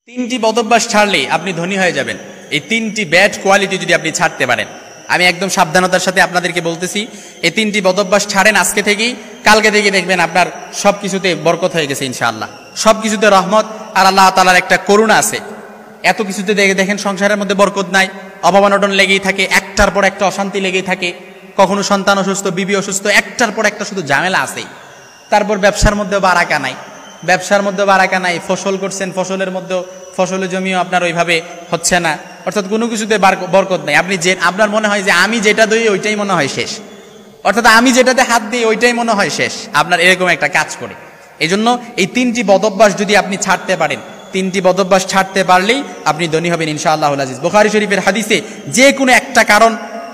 তিনটি বদভ্যাস ছাড়লেই আপনি ধনী হয়ে যাবেন। এই তিনটি ব্যাড কোয়ালিটি যদি আপনি ছাড়তে পারেন, আমি একদম সাবধানতার সাথে আপনাদেরকে বলতেছি, এই তিনটি বদভ্যাস ছাড়েন আজকে থেকেই, কালকে থেকে দেখবেন আপনার সব কিছুতে বরকত হয়ে গেছে ইনশাআল্লাহ। সব কিছুতে রহমত আর আল্লাহ তাআলার একটা করুণা আছে। এত কিছুতে দেখেন সংসারের মধ্যে বরকত নাই, অভাব অনটন লেগেই থাকে, একটার পর একটা অশান্তি লেগেই থাকে, কখনো সন্তান অসুস্থ, বিবি অসুস্থ, একটার পর একটা শুধু ঝামেলা আছেই। তারপর ব্যবসার মধ্যেও বারাকা নাই, ব্যবসার মধ্যে বারাকা নাই, ফসল করছেন, ফসলের মধ্যে ফসলের জমিও আপনার ওইভাবে হচ্ছে না, অর্থাৎ কোনো কিছুতে বরকত নাই। আপনি যে আপনার মনে হয় যে আমি যেটা দিই ওইটাই মনে হয় শেষ, অর্থাৎ আমি যেটাতে হাত দিই ওইটাই মনে হয় শেষ, আপনার এরকম একটা কাজ করে। এই জন্য এই তিনটি বদভ্যাস যদি আপনি ছাড়তে পারেন, তিনটি বদভ্যাস ছাড়তে পারলেই আপনি ধনী হবেন ইনশাআল্লাহুল আজিজ। বুখারী শরীফের হাদিসে যে কোনো একটা কারণ,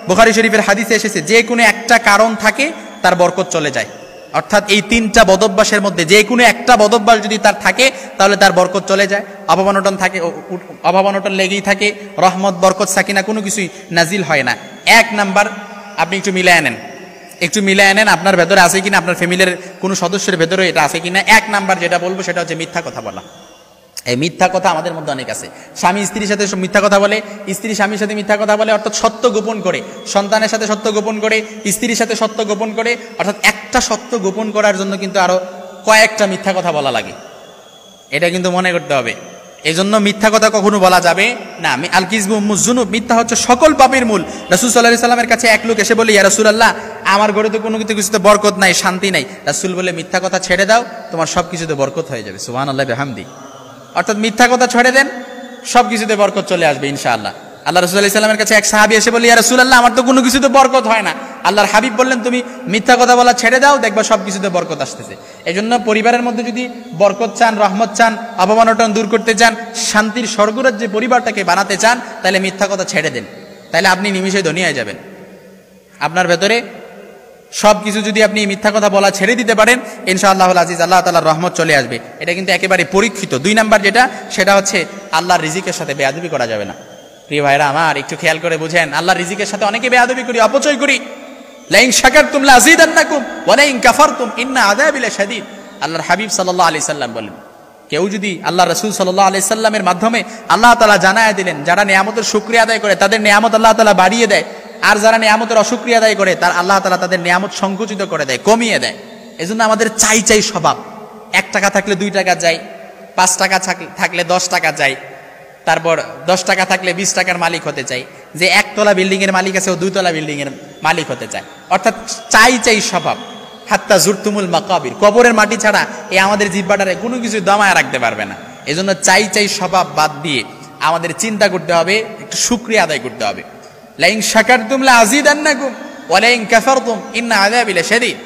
বুখারী শরীফের হাদিসে এসেছে যে কোনো একটা কারণ থাকে তার বরকত চলে যায়, অর্থাৎ এই তিনটা বদভ্যাসের মধ্যে যে কোনো একটা বদভ্যাস যদি তার থাকে তাহলে তার বরকত চলে যায়। অভাব অনটন থাকে, অভাব অনটন লেগেই থাকে, রহমত বরকত সাকিনা কোনো কিছুই নাজিল হয় না। এক নাম্বার, আপনি একটু মিলায় নেন, একটু মিলায় নেন আপনার ভেতরে আছে কিনা, আপনার ফ্যামিলির কোনো সদস্যের ভেতরে এটা আছে কিনা। এক নাম্বার যেটা বলবো সেটা হচ্ছে মিথ্যা কথা বলা। এই মিথ্যা কথা আমাদের মধ্যে অনেক আছে। স্বামী স্ত্রীর সাথে মিথ্যা কথা বলে, স্ত্রী স্বামীর সাথে মিথ্যা কথা বলে, অর্থাৎ সত্য গোপন করে, সন্তানের সাথে সত্য গোপন করে, স্ত্রীর সাথে সত্য গোপন করে, অর্থাৎ একটা সত্য গোপন করার জন্য কিন্তু আরো কয়েকটা মিথ্যা কথা বলা লাগে, এটা কিন্তু মনে করতে হবে। এই জন্য মিথ্যা কথা কখনো বলা যাবে না। আল কিযবু উম্মুজ যুনুব, মিথ্যা হচ্ছে সকল পাপের মূল। রাসূল সাল্লাল্লাহু আলাইহি সাল্লামের কাছে এক লোক এসে বলে, ইয়া রাসূলুল্লাহ, আমার ঘরে তো কোনো কিছুতে বরকত নাই, শান্তি নাই। রাসূল বলে, মিথ্যা কথা ছেড়ে দাও, তোমার সব কিছুতে বরকত হয়ে যাবে। সুবহানাল্লাহি ওয়া বিহামদিহি। অর্থাৎ মিথ্যা কথা ছেড়ে দেন, সব কিছুতে বরকত চলে আসবে ইনশাআল্লাহ। আল্লাহ রাসূল সাল্লাল্লাহু আলাইহি সাল্লামের কাছে এক সাহাবী এসে বলে, ইয়া রাসূলুল্লাহ, আমার তো কোনো কিছুতে বরকত হয় না। আল্লাহর হাবিব বললেন, তুমি মিথ্যা কথা বলা ছেড়ে দাও, দেখবা সব কিছুতে বরকত আসতেছে। এই জন্য পরিবারের মধ্যে যদি বরকত চান, রহমত চান, অভাব অনটন দূর করতে চান, শান্তির স্বর্গরাজ্যে পরিবারটাকে বানাতে চান, তাহলে মিথ্যা কথা ছেড়ে দেন, তাহলে আপনি নিমিষে ধনী হয়ে যাবেন। আপনার ভেতরে সব কিছু যদি আপনি মিথ্যা কথা বলা ছেড়ে দিতে পারেন, ইনশাআল্লাহুল আজিজ, আল্লাহ তাআলার রহমত চলে আসবে। এটা কিন্তু একেবারে পরীক্ষিত। দুই নাম্বার যেটা, সেটা হচ্ছে আল্লাহর রিজিকের সাথে বেয়াদবি করা যাবে না। প্রিয় ভাইরা আমার, একটু খেয়াল করে বুঝেন, আল্লাহর রিজিকের সাথে অনেকে বেয়াদবি করি, অপচয় করি। লাইন শাকারতুম লাযীদান্নাকুম ওয়া লাইন কাফারতুম ইন্না আযাবি লাশাদীদ। আল্লাহর হাবিব সাল্লাল্লাহু আলাইহি সাল্লাম বলেন, কেউ যদি আল্লাহ রাসূল সাল্লাল্লাহু আলাইহি সাল্লামের মাধ্যমে আল্লাহ তাআলা জানায় দিলেন, যারা নিয়ামতের শুকরিয়া আদায় করে তাদের নিয়ামত আল্লাহ তাআলা বাড়িয়ে দেয়, আর যারা নিয়ামতের অশুকরিয়া আদায় করে তার আল্লাহ তাআলা তাদের নিয়ামত সংকুচিত করে দেয়, কমিয়ে দেয়। এজন্য আমাদের চাই চাই স্বভাব। 1 টাকা থাকলে 2 টাকা যায়, 5 টাকা থাকলে 10 টাকা যায়, তারপর 10 টাকা থাকলে 20 টাকার মালিক হতে চাই। যে 1 তলা বিল্ডিং এর মালিক আছে ও 2 তলা বিল্ডিং এর মালিক হতে চায়, অর্থাৎ চাই চাই স্বভাব। হাত্তা জুরতুমুল মাকাবির, কবরের মাটি ছাড়া এই আমাদের জিহ্বাটারে কোনো কিছু দমায় রাখতে পারবে না। এজন্য চাই চাই স্বভাব বাদ দিয়ে আমাদের চিন্তা করতে হবে, একটু শুকরিয়া আদায় করতে হবে। লাইন শাকারতুম লাযীদান্নাকুম ওয়া লাইন কাফারতুম ইন্না আযাবি লাশাদীদ।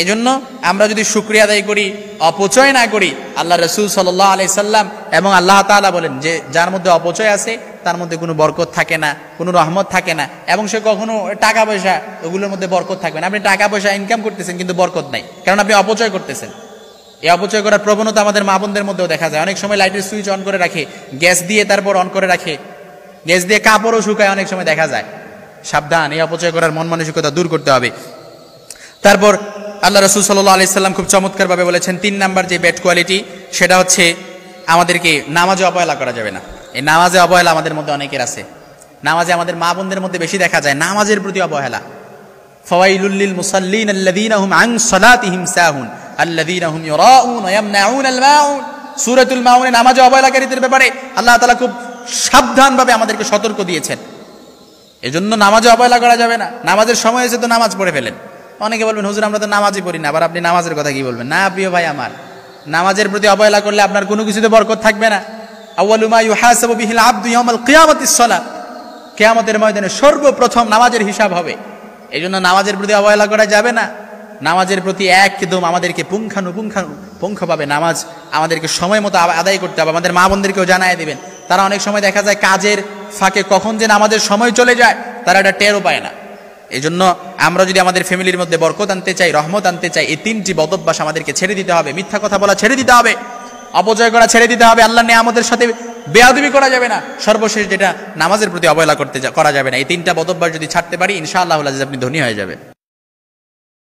এজন্য আমরা যদি শুকরিয়া আদায় করি, অপচয় না করি, আল্লাহ রাসূল সাল্লাল্লাহু আলাইহি সাল্লাম এবং আল্লাহ তাআলা বলেন যে যার মধ্যে অপচয় আছে তার মধ্যে কোনো বরকত থাকে না, কোনো রহমত থাকে না, এবং সে কখনো টাকা পয়সা ওগুলোর মধ্যে বরকত থাকবে না। আপনি টাকা পয়সা ইনকাম করতেছেন কিন্তু বরকত নাই, কারণ আপনি অপচয় করতেছেন। এই অপচয় করার প্রবণতা আমাদের মা বোনদের মধ্যেও দেখা যায়। অনেক সময় লাইটের সুইচ অন করে রাখে, গ্যাস দিয়ে তারপর অন করে রাখে, গ্যাস দিয়ে কাপড়ও শুকায়, অনেক সময় দেখা যায়। সাবধান, এই অপচয় করার মন মানসিকতা দূর করতে হবে। তারপর আল্লাহ রাসূল সাল্লাল্লাহু আলাইহি সাল্লাম খুব চমৎকারভাবে বলেছেন, 3 নাম্বার যে ব্যাড কোয়ালিটি, সেটা হচ্ছে আমাদেরকে নামাজে অবহেলা করা যাবে না। এই নামাজে অবহেলা আমাদের মধ্যে অনেকের আছে। নামাজে আমাদের মা বোনদের মধ্যে বেশি দেখা যায় নামাজের প্রতি অবহেলা। ফাওয়াইলুল লিল মুসাল্লিন আল্লাযীনা হুম আন সালাতিহিম সাহুন আল্লাযীনা হুম ইউরাউন ওয়া ইয়ামনাউনাল মাউন। সূরাতুল মাউনে নামাজে অবহেলাকারীদের ব্যাপারে আল্লাহ তাআলা খুব সাবধানভাবে আমাদেরকে সতর্ক দিয়েছেন। এজন্য নামাজে অবহেলা করা যাবে না। নামাজের সময় এসে তো নামাজ পড়ে ফেলেন। অনেকে বলবেন, হুজুর আমরা তো নামাজই পড়ি না, আবার আপনি নামাজের কথা কি বলবেন? না প্রিয় ভাই আমার, নামাজের প্রতি অবহেলা করলে আপনার কোনো কিছুতে বরকত থাকবে না। আউয়ালু মা ইউহাসাবু বিহিল আবদু ইয়াউমাল কিয়ামাতিস সালাত, কিয়ামতের ময়দানে সর্বপ্রথম নামাজের হিসাব হবে। এইজন্য নামাজের প্রতি অবহেলা করা যাবে না। নামাজের প্রতি একদম আমাদেরকে পুঙ্খানুপুঙ্খভাবে নামাজ আমাদেরকে সময় মতো আদায় করতে হবে। আমাদের মা বোনদেরকেও জানায় দিবেন, তারা অনেক সময় দেখা যায় কাজের ফাঁকে কখন যে নামাজের সময় চলে যায় তারা এটা টেরও পায় না। এই জন্য আমরা যদি আমাদের ফ্যামিলির মধ্যে বরকত আনতে চাই, রহমত আনতে চাই, এই 3টি বদভ্যাস আমাদেরকে ছেড়ে দিতে হবে। মিথ্যা কথা বলা ছেড়ে দিতে হবে, অপচয় করা ছেড়ে দিতে হবে, আল্লাহর নিয়ামতের সাথে বেয়াদবি করা যাবে না, সর্বশেষ যেটা নামাজের প্রতি অবহেলা করা যাবে না। এই 3টা বদভ্যাস যদি ছাড়তে পারি, ইনশাআল্লাহুল আজিজ আপনি ধনী হয়ে যাবেন।